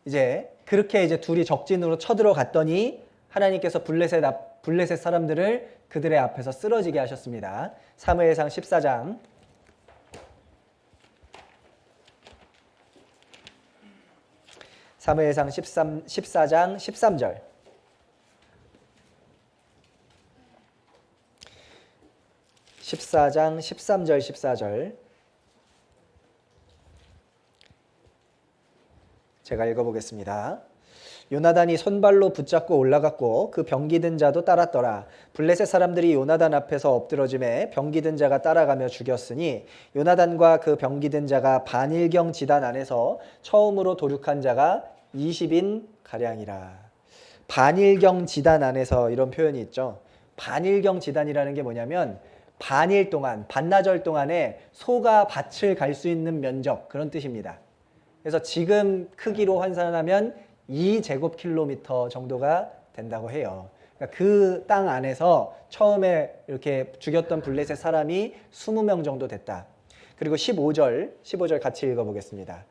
이제 그렇게 이제 둘이 적진으로 쳐들어갔더니 하나님께서 블레셋 사람들을 그들의 앞에서 쓰러지게 하셨습니다. 사무엘상 14장 14장 13절. 제가 읽어보겠습니다. 요나단이 손발로 붙잡고 올라갔고 그 병기든 자도 따랐더라. 블레셋 사람들이 요나단 앞에서 엎드러짐에 병기든 자가 따라가며 죽였으니 요나단과 그 병기든 자가 반일경 지단 안에서 처음으로 도륙한 자가 20인 가량이라. 반일경 지단 안에서 이런 표현이 있죠. 반일경 지단이라는 게 뭐냐면 반일 동안, 반나절 동안에 소가 밭을 갈 수 있는 면적, 그런 뜻입니다. 그래서 지금 크기로 환산하면 2제곱킬로미터 정도가 된다고 해요. 그러니까 그 땅 안에서 처음에 이렇게 죽였던 블레셋 사람이 20명 정도 됐다. 그리고 15절 같이 읽어보겠습니다.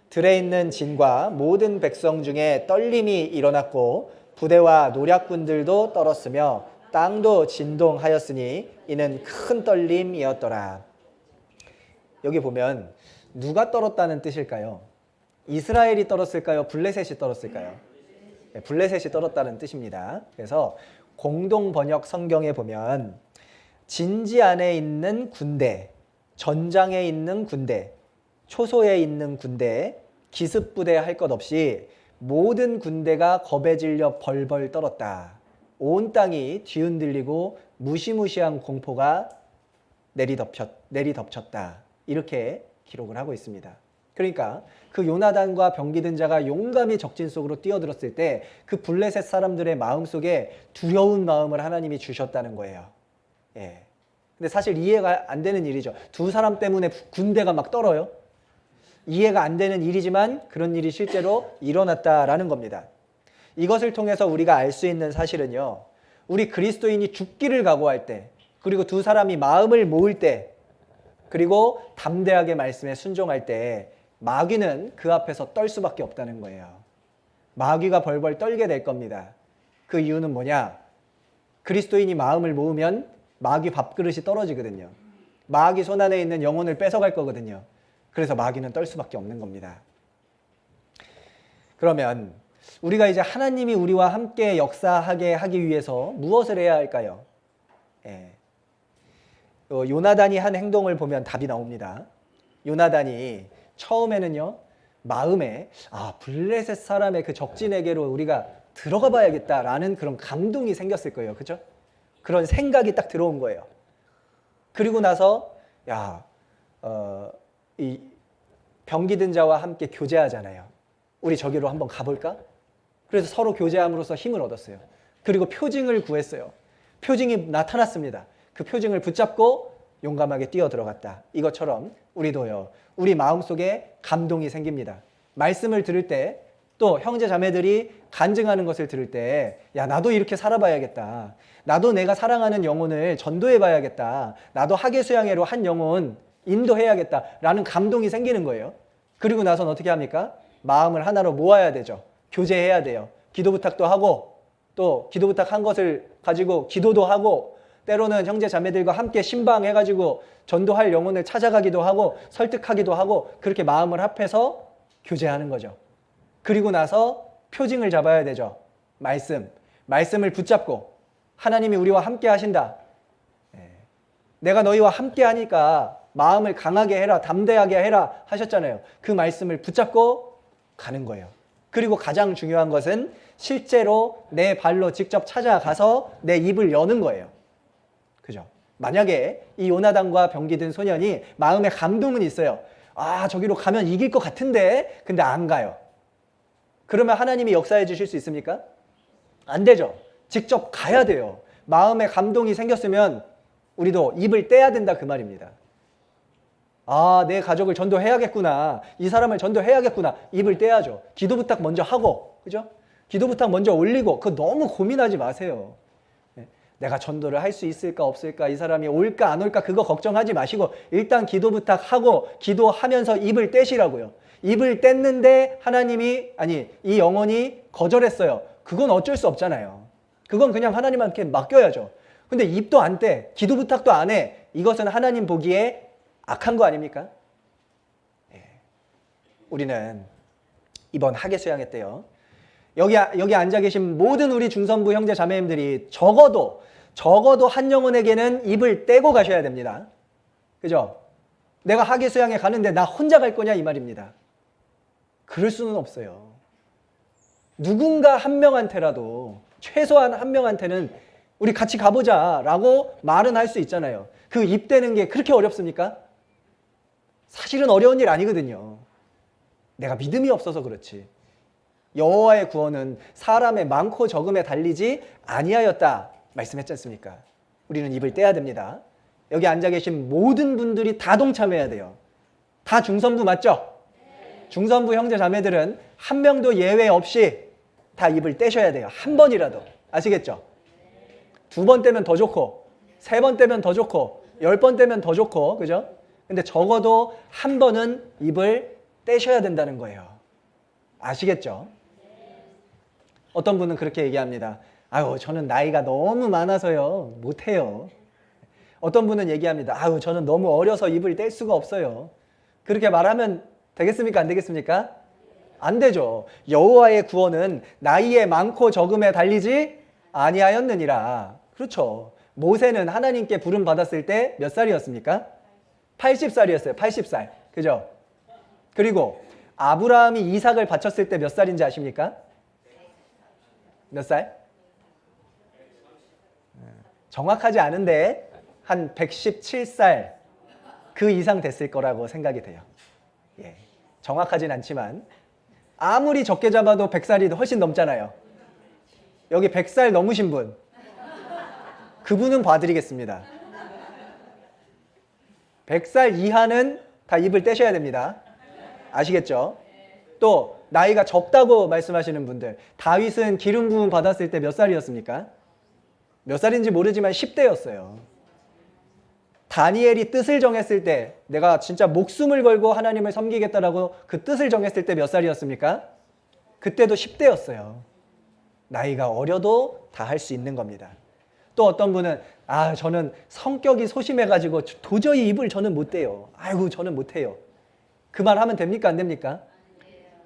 들에 있는 진과 모든 백성 중에 떨림이 일어났고 부대와 노략군들도 떨었으며 땅도 진동하였으니 이는 큰 떨림이었더라. 여기 보면 누가 떨었다는 뜻일까요? 이스라엘이 떨었을까요? 블레셋이 떨었을까요? 네, 블레셋이 떨었다는 뜻입니다. 그래서 공동 번역 성경에 보면 진지 안에 있는 군대, 전장에 있는 군대, 초소에 있는 군대, 기습부대 할 것 없이 모든 군대가 겁에 질려 벌벌 떨었다. 온 땅이 뒤흔들리고 무시무시한 공포가 내리덮쳤다. 이렇게 기록을 하고 있습니다. 그러니까 그 요나단과 병기든 자가 용감히 적진 속으로 뛰어들었을 때 그 블레셋 사람들의 마음속에 두려운 마음을 하나님이 주셨다는 거예요. 예. 근데 사실 이해가 안 되는 일이죠. 두 사람 때문에 군대가 막 떨어요. 이해가 안 되는 일이지만 그런 일이 실제로 일어났다라는 겁니다. 이것을 통해서 우리가 알 수 있는 사실은요, 우리 그리스도인이 죽기를 각오할 때, 그리고 두 사람이 마음을 모을 때, 그리고 담대하게 말씀에 순종할 때 마귀는 그 앞에서 떨 수밖에 없다는 거예요. 마귀가 벌벌 떨게 될 겁니다. 그 이유는 뭐냐? 그리스도인이 마음을 모으면 마귀 밥그릇이 떨어지거든요. 마귀 손 안에 있는 영혼을 뺏어갈 거거든요. 그래서 마귀는 떨 수밖에 없는 겁니다. 그러면 우리가 이제 하나님이 우리와 함께 역사하게 하기 위해서 무엇을 해야 할까요? 요나단이 한 행동을 보면 답이 나옵니다. 요나단이 처음에는요, 마음에 블레셋 사람의 그 적진에게로 우리가 들어가 봐야겠다라는 그런 감동이 생겼을 거예요. 그렇죠? 그런 생각이 딱 들어온 거예요. 그리고 나서 이 병기든 자와 함께 교제하잖아요. 우리 저기로 한번 가볼까? 그래서 서로 교제함으로써 힘을 얻었어요. 그리고 표징을 구했어요. 표징이 나타났습니다. 그 표징을 붙잡고 용감하게 뛰어 들어갔다. 이것처럼 우리도요, 우리 마음속에 감동이 생깁니다. 말씀을 들을 때, 또 형제 자매들이 간증하는 것을 들을 때, 나도 이렇게 살아봐야겠다. 나도 내가 사랑하는 영혼을 전도해 봐야겠다. 나도 하계수양회로 한 영혼 인도해야겠다 라는 감동이 생기는 거예요. 그리고 나서는 어떻게 합니까? 마음을 하나로 모아야 되죠. 교제해야 돼요. 기도 부탁도 하고, 또 기도 부탁한 것을 가지고 기도도 하고, 때로는 형제 자매들과 함께 신방해가지고 전도할 영혼을 찾아가기도 하고 설득하기도 하고, 그렇게 마음을 합해서 교제하는 거죠. 그리고 나서 표징을 잡아야 되죠. 말씀을 붙잡고 하나님이 우리와 함께 하신다. 내가 너희와 함께 하니까 마음을 강하게 해라, 담대하게 해라 하셨잖아요. 그 말씀을 붙잡고 가는 거예요. 그리고 가장 중요한 것은 실제로 내 발로 직접 찾아가서 내 입을 여는 거예요. 그죠? 만약에 이 요나단과 병기든 소년이 마음에 감동은 있어요. 저기로 가면 이길 것 같은데, 근데 안 가요. 그러면 하나님이 역사해 주실 수 있습니까? 안 되죠. 직접 가야 돼요. 마음에 감동이 생겼으면 우리도 입을 떼야 된다, 그 말입니다. 내 가족을 전도해야겠구나. 이 사람을 전도해야겠구나. 입을 떼야죠. 기도 부탁 먼저 하고, 그죠? 기도 부탁 먼저 올리고, 그거 너무 고민하지 마세요. 내가 전도를 할 수 있을까 없을까, 이 사람이 올까 안 올까, 그거 걱정하지 마시고 일단 기도 부탁하고 기도하면서 입을 떼시라고요. 입을 뗐는데 이 영혼이 거절했어요. 그건 어쩔 수 없잖아요. 그건 그냥 하나님한테 맡겨야죠. 근데 입도 안 떼, 기도 부탁도 안 해. 이것은 하나님 보기에 악한 거 아닙니까? 우리는 이번 학예 수양회 때요, 여기 앉아 계신 모든 우리 중선부 형제 자매님들이 적어도 한 영혼에게는 입을 떼고 가셔야 됩니다. 그죠? 내가 학예 수양회 가는데 나 혼자 갈 거냐 이 말입니다. 그럴 수는 없어요. 누군가 한 명한테라도, 최소한 한 명한테는 우리 같이 가보자 라고 말은 할 수 있잖아요. 그 입 떼는 게 그렇게 어렵습니까? 사실은 어려운 일 아니거든요. 내가 믿음이 없어서 그렇지. 여호와의 구원은 사람의 많고 적음에 달리지 아니하였다 말씀했지 않습니까? 우리는 입을 떼야 됩니다. 여기 앉아 계신 모든 분들이 다 동참해야 돼요. 다 중선부 맞죠? 중선부 형제 자매들은 한 명도 예외 없이 다 입을 떼셔야 돼요. 한 번이라도. 아시겠죠? 2번 떼면 더 좋고, 3번 떼면 더 좋고, 10번 떼면 더 좋고, 그죠? 근데 적어도 한 번은 입을 떼셔야 된다는 거예요. 아시겠죠? 어떤 분은 그렇게 얘기합니다. 아유, 저는 나이가 너무 많아서요, 못해요. 어떤 분은 얘기합니다. 아유, 저는 너무 어려서 입을 뗄 수가 없어요. 그렇게 말하면 되겠습니까? 안 되겠습니까? 안 되죠. 여호와의 구원은 나이에 많고 적음에 달리지 아니하였느니라. 그렇죠. 모세는 하나님께 부름 받았을 때 몇 살이었습니까? 80살이었어요. 80살. 그죠? 그리고 아브라함이 이삭을 바쳤을 때 몇 살인지 아십니까? 몇 살? 정확하지 않은데 한 117살 그 이상 됐을 거라고 생각이 돼요. 예, 정확하진 않지만 아무리 적게 잡아도 100살이 훨씬 넘잖아요. 여기 100살 넘으신 분, 그분은 봐드리겠습니다. 100살 이하는 다 입을 떼셔야 됩니다. 아시겠죠? 또 나이가 적다고 말씀하시는 분들, 다윗은 기름 부음 받았을 때 몇 살이었습니까? 몇 살인지 모르지만 10대였어요. 다니엘이 뜻을 정했을 때, 내가 진짜 목숨을 걸고 하나님을 섬기겠다라고 그 뜻을 정했을 때 몇 살이었습니까? 그때도 10대였어요. 나이가 어려도 다 할 수 있는 겁니다. 또 어떤 분은 저는 성격이 소심해가지고 도저히 입을 저는 못 떼요. 아이고, 저는 못해요. 그 말 하면 됩니까? 안 됩니까?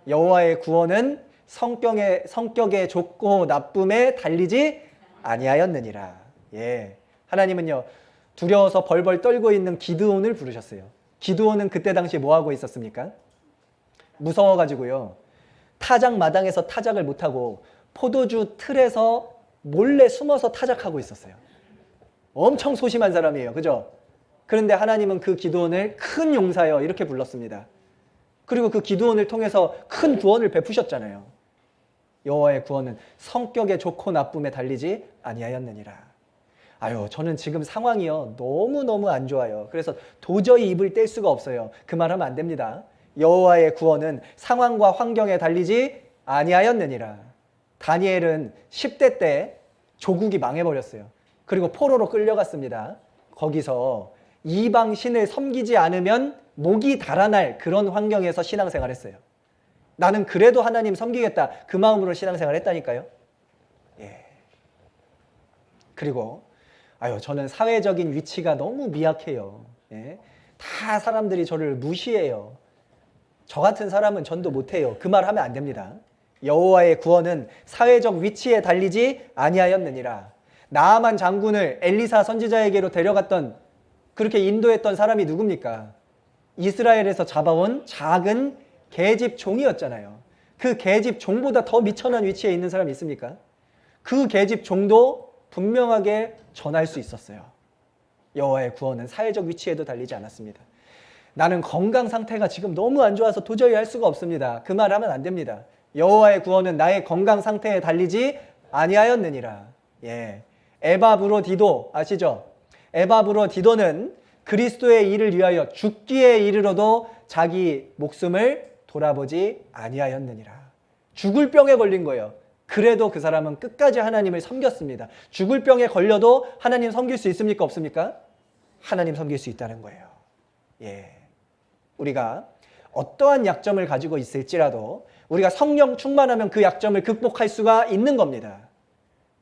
여호와의 구원은 성격의 좁고 나쁨에 달리지 아니하였느니라. 예, 하나님은요, 두려워서 벌벌 떨고 있는 기드온을 부르셨어요. 기드온은 그때 당시 뭐 하고 있었습니까? 무서워가지고요, 타작 마당에서 타작을 못하고 포도주 틀에서 몰래 숨어서 타작하고 있었어요. 엄청 소심한 사람이에요. 그죠? 그런데 하나님은 그 기드온을 큰 용사여 이렇게 불렀습니다. 그리고 그 기드온을 통해서 큰 구원을 베푸셨잖아요. 여호와의 구원은 성격의 좋고 나쁨에 달리지 아니하였느니라. 아유, 저는 지금 상황이요, 너무너무 안 좋아요. 그래서 도저히 입을 뗄 수가 없어요. 그 말 하면 안 됩니다. 여호와의 구원은 상황과 환경에 달리지 아니하였느니라. 다니엘은 10대 때 조국이 망해버렸어요. 그리고 포로로 끌려갔습니다. 거기서 이방 신을 섬기지 않으면 목이 달아날 그런 환경에서 신앙생활 했어요. 나는 그래도 하나님 섬기겠다, 그 마음으로 신앙생활 했다니까요. 예. 그리고 저는 사회적인 위치가 너무 미약해요. 예. 다 사람들이 저를 무시해요. 저 같은 사람은 전도 못해요. 그 말 하면 안 됩니다. 여호와의 구원은 사회적 위치에 달리지 아니하였느니라. 나아만 장군을 엘리사 선지자에게로 데려갔던, 그렇게 인도했던 사람이 누굽니까? 이스라엘에서 잡아온 작은 계집 종이었잖아요. 그 계집 종보다 더 미천한 위치에 있는 사람이 있습니까? 그 계집 종도 분명하게 전할 수 있었어요. 여호와의 구원은 사회적 위치에도 달리지 않았습니다. 나는 건강 상태가 지금 너무 안 좋아서 도저히 할 수가 없습니다. 그 말 하면 안 됩니다. 여호와의 구원은 나의 건강 상태에 달리지 아니하였느니라. 예, 에바브로디도 아시죠? 에바브로디도는 그리스도의 일을 위하여 죽기에 이르러도 자기 목숨을 돌아보지 아니하였느니라. 죽을 병에 걸린 거예요. 그래도 그 사람은 끝까지 하나님을 섬겼습니다. 죽을 병에 걸려도 하나님 섬길 수 있습니까? 없습니까? 하나님 섬길 수 있다는 거예요. 예, 우리가 어떠한 약점을 가지고 있을지라도 우리가 성령 충만하면 그 약점을 극복할 수가 있는 겁니다.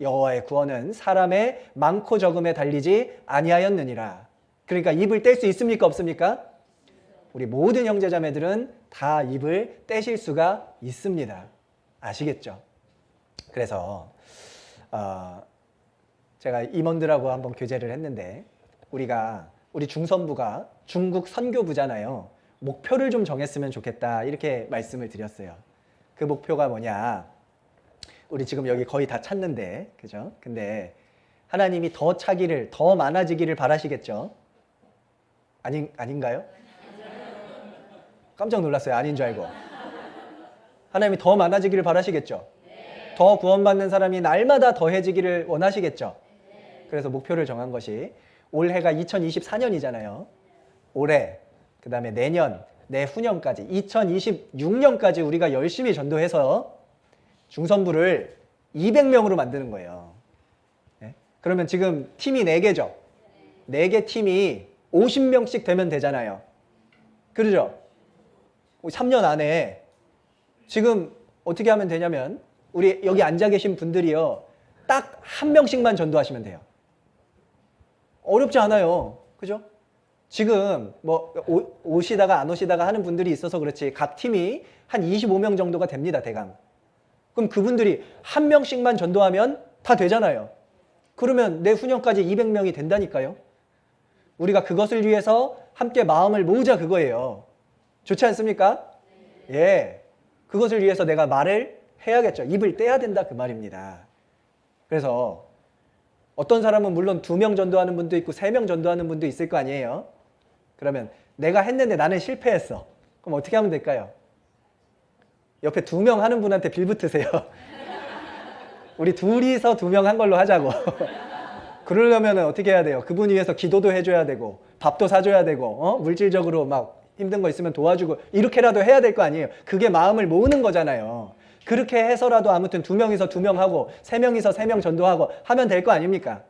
여호와의 구원은 사람의 많고 적음에 달리지 아니하였느니라. 그러니까 입을 뗄 수 있습니까? 없습니까? 우리 모든 형제자매들은 다 입을 떼실 수가 있습니다. 아시겠죠? 그래서 제가 임원들하고 한번 교제를 했는데 우리 중선부가 중국 선교부잖아요. 목표를 좀 정했으면 좋겠다 이렇게 말씀을 드렸어요. 그 목표가 뭐냐? 우리 지금 여기 거의 다 찼는데, 그죠? 근데 하나님이 더 차기를, 더 많아지기를 바라시겠죠? 아닌가요? 깜짝 놀랐어요. 아닌 줄 알고. 하나님이 더 많아지기를 바라시겠죠? 더 구원받는 사람이 날마다 더해지기를 원하시겠죠? 그래서 목표를 정한 것이 올해가 2024년이잖아요. 올해, 그 다음에 내년, 내후년까지, 2026년까지 우리가 열심히 전도해서 중선부를 200명으로 만드는 거예요. 네? 그러면 지금 팀이 4개죠? 4개 팀이 50명씩 되면 되잖아요. 그러죠? 3년 안에 지금 어떻게 하면 되냐면 우리 여기 앉아 계신 분들이요. 딱 1명씩만 전도하시면 돼요. 어렵지 않아요. 그죠? 지금 뭐 오시다가 안 오시다가 하는 분들이 있어서 그렇지 각 팀이 한 25명 정도가 됩니다. 대강. 그럼 그분들이 1명씩만 전도하면 다 되잖아요. 그러면 내후년까지 200명이 된다니까요. 우리가 그것을 위해서 함께 마음을 모으자 그거예요. 좋지 않습니까? 예. 그것을 위해서 내가 말을 해야겠죠. 입을 떼야 된다 그 말입니다. 그래서 어떤 사람은 물론 2명 전도하는 분도 있고 3명 전도하는 분도 있을 거 아니에요. 그러면 내가 했는데 나는 실패했어. 그럼 어떻게 하면 될까요? 옆에 2명 하는 분한테 빌붙으세요. 우리 둘이서 2명 한 걸로 하자고. 그러려면 어떻게 해야 돼요? 그분 위해서 기도도 해줘야 되고 밥도 사줘야 되고 물질적으로 막 힘든 거 있으면 도와주고 이렇게라도 해야 될 거 아니에요. 그게 마음을 모으는 거잖아요. 그렇게 해서라도 아무튼 2명이서 2명 하고 3명이서 3명 전도하고 하면 될 거 아닙니까?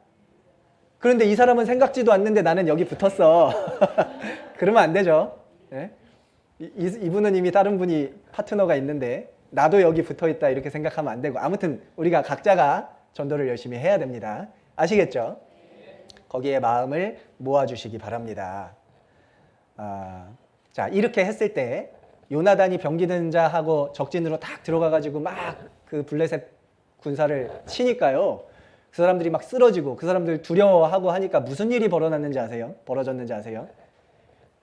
그런데 이 사람은 생각지도 않는데 나는 여기 붙었어. 그러면 안 되죠. 네? 이분은 이미 다른 분이 파트너가 있는데 나도 여기 붙어있다 이렇게 생각하면 안 되고 아무튼 우리가 각자가 전도를 열심히 해야 됩니다. 아시겠죠? 거기에 마음을 모아주시기 바랍니다. 자, 이렇게 했을 때 요나단이 병기든 자하고 적진으로 딱 들어가가지고 막 그 블레셋 군사를 치니까요. 그 사람들이 막 쓰러지고 그 사람들 두려워하고 하니까 무슨 일이 벌어졌는지 아세요?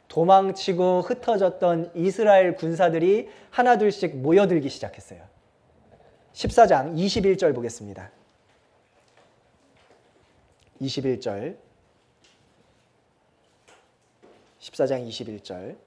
도망치고 흩어졌던 이스라엘 군사들이 하나둘씩 모여들기 시작했어요. 14장 21절 보겠습니다. 21절 14장 21절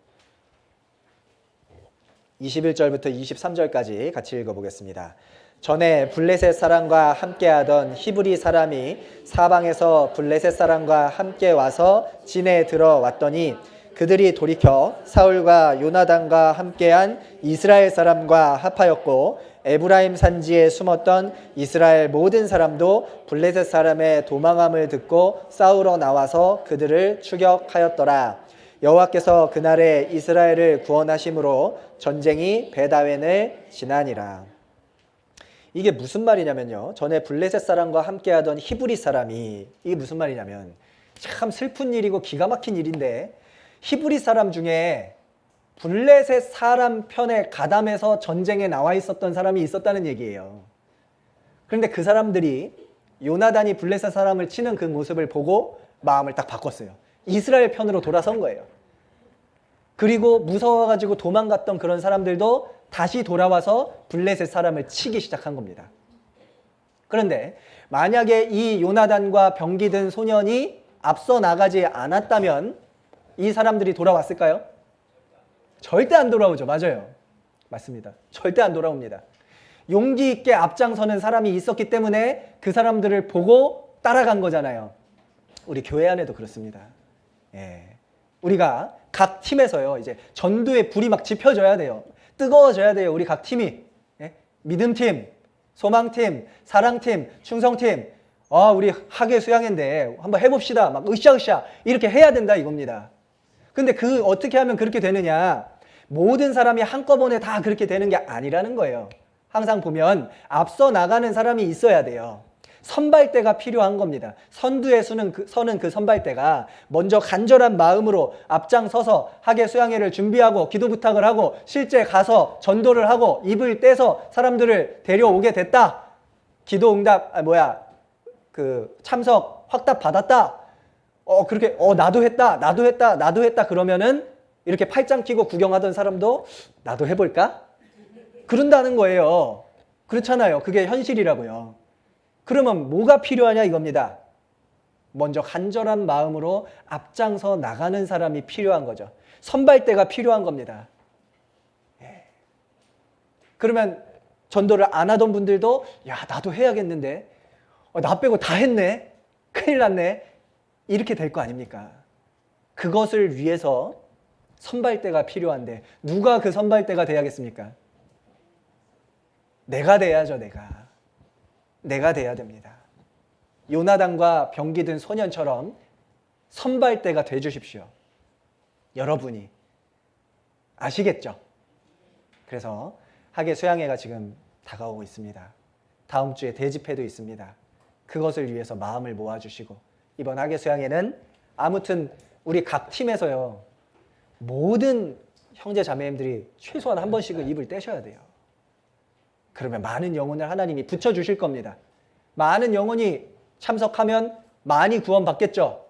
21절부터 23절까지 같이 읽어보겠습니다. 전에 블레셋 사람과 함께하던 히브리 사람이 사방에서 블레셋 사람과 함께 와서 진에 들어왔더니 그들이 돌이켜 사울과 요나단과 함께한 이스라엘 사람과 합하였고 에브라임 산지에 숨었던 이스라엘 모든 사람도 블레셋 사람의 도망함을 듣고 싸우러 나와서 그들을 추격하였더라. 여호와께서 그날에 이스라엘을 구원하심으로 전쟁이 베다웬을 지나니라. 이게 무슨 말이냐면요. 전에 블레셋 사람과 함께하던 히브리 사람이 이게 무슨 말이냐면 참 슬픈 일이고 기가 막힌 일인데 히브리 사람 중에 블레셋 사람 편에 가담해서 전쟁에 나와 있었던 사람이 있었다는 얘기예요. 그런데 그 사람들이 요나단이 블레셋 사람을 치는 그 모습을 보고 마음을 딱 바꿨어요. 이스라엘 편으로 돌아선 거예요. 그리고 무서워가지고 도망갔던 그런 사람들도 다시 돌아와서 블레셋 사람을 치기 시작한 겁니다. 그런데 만약에 이 요나단과 병기든 소년이 앞서 나가지 않았다면 이 사람들이 돌아왔을까요? 절대 안 돌아오죠. 맞아요. 맞습니다. 절대 안 돌아옵니다. 용기 있게 앞장서는 사람이 있었기 때문에 그 사람들을 보고 따라간 거잖아요. 우리 교회 안에도 그렇습니다. 예. 우리가 각 팀에서요, 이제 전도의 불이 막 지펴져야 돼요. 뜨거워져야 돼요. 우리 각 팀이. 예? 믿음팀, 소망팀, 사랑팀, 충성팀. 우리 학예 수양회인데 한번 해봅시다. 막 으쌰으쌰 이렇게 해야 된다 이겁니다. 근데 어떻게 하면 그렇게 되느냐? 모든 사람이 한꺼번에 다 그렇게 되는 게 아니라는 거예요. 항상 보면 앞서 나가는 사람이 있어야 돼요. 선발대가 필요한 겁니다. 선두에 서는 그 선발대가 먼저 간절한 마음으로 앞장서서 학예 수양회를 준비하고 기도 부탁을 하고 실제 가서 전도를 하고 입을 떼서 사람들을 데려오게 됐다. 기도 응답 참석 확답 받았다. 그렇게 나도 했다 그러면은 이렇게 팔짱 끼고 구경하던 사람도 나도 해볼까? 그런다는 거예요. 그렇잖아요. 그게 현실이라고요. 그러면 뭐가 필요하냐 이겁니다. 먼저 간절한 마음으로 앞장서 나가는 사람이 필요한 거죠. 선발대가 필요한 겁니다. 그러면 전도를 안 하던 분들도 나도 해야겠는데 나 빼고 다 했네. 큰일 났네. 이렇게 될 거 아닙니까? 그것을 위해서 선발대가 필요한데 누가 그 선발대가 돼야겠습니까? 내가 돼야죠. 내가 돼야 됩니다. 요나단과 병기 든 소년처럼 선발대가 돼 주십시오. 여러분이. 아시겠죠? 그래서 학예 수양회가 지금 다가오고 있습니다. 다음 주에 대집회도 있습니다. 그것을 위해서 마음을 모아주시고 이번 학예 수양회는 아무튼 우리 각 팀에서요. 모든 형제 자매님들이 최소한 한 번씩은 입을 떼셔야 돼요. 그러면 많은 영혼을 하나님이 붙여주실 겁니다. 많은 영혼이 참석하면 많이 구원받겠죠.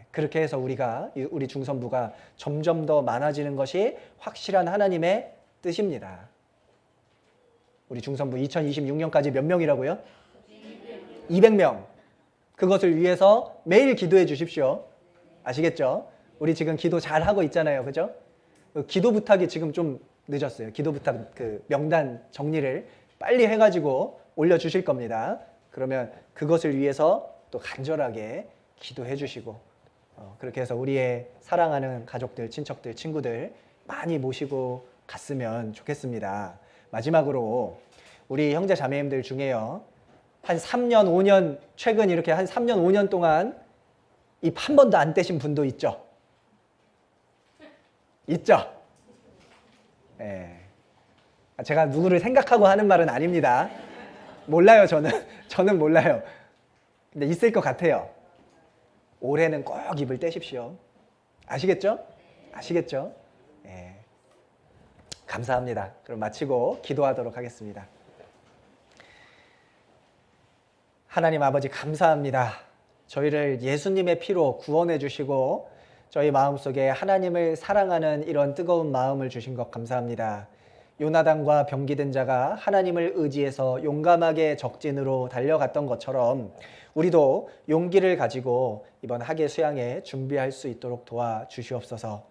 그렇게 해서 우리 중선부가 점점 더 많아지는 것이 확실한 하나님의 뜻입니다. 우리 중선부 2026년까지 몇 명이라고요? 200명. 그것을 위해서 매일 기도해 주십시오. 아시겠죠? 우리 지금 기도 잘 하고 있잖아요. 그죠? 기도 부탁이 지금 좀 늦었어요. 기도 부탁 명단 정리를 빨리 해가지고 올려주실 겁니다. 그러면 그것을 위해서 또 간절하게 기도해 주시고 그렇게 해서 우리의 사랑하는 가족들, 친척들, 친구들 많이 모시고 갔으면 좋겠습니다. 마지막으로 우리 형제 자매님들 중에요. 한 3년, 5년, 최근 이렇게 한 3년, 5년 동안 입 한 번도 안 떼신 분도 있죠? 있죠? 제가 누구를 생각하고 하는 말은 아닙니다. 몰라요, 저는 몰라요. 근데 있을 것 같아요. 올해는 꼭 입을 떼십시오. 아시겠죠? 아시겠죠? 감사합니다. 그럼 마치고 기도하도록 하겠습니다. 하나님 아버지 감사합니다. 저희를 예수님의 피로 구원해 주시고 저희 마음속에 하나님을 사랑하는 이런 뜨거운 마음을 주신 것 감사합니다. 요나단과 병기 든 자가 하나님을 의지해서 용감하게 적진으로 달려갔던 것처럼 우리도 용기를 가지고 이번 학예 수양회 준비할 수 있도록 도와주시옵소서.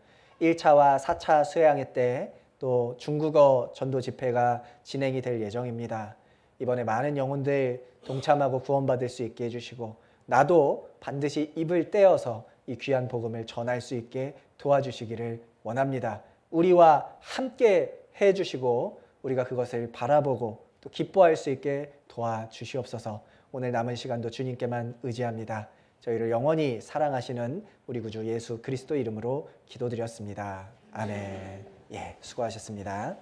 1차와 4차 수양회 때 또 중국어 전도 집회가 진행이 될 예정입니다. 이번에 많은 영혼들 동참하고 구원받을 수 있게 해주시고 나도 반드시 입을 떼어서 이 귀한 복음을 전할 수 있게 도와주시기를 원합니다. 우리와 함께 해주시고 우리가 그것을 바라보고 또 기뻐할 수 있게 도와주시옵소서. 오늘 남은 시간도 주님께만 의지합니다. 저희를 영원히 사랑하시는 우리 구주 예수 그리스도 이름으로 기도드렸습니다. 아멘. 수고하셨습니다.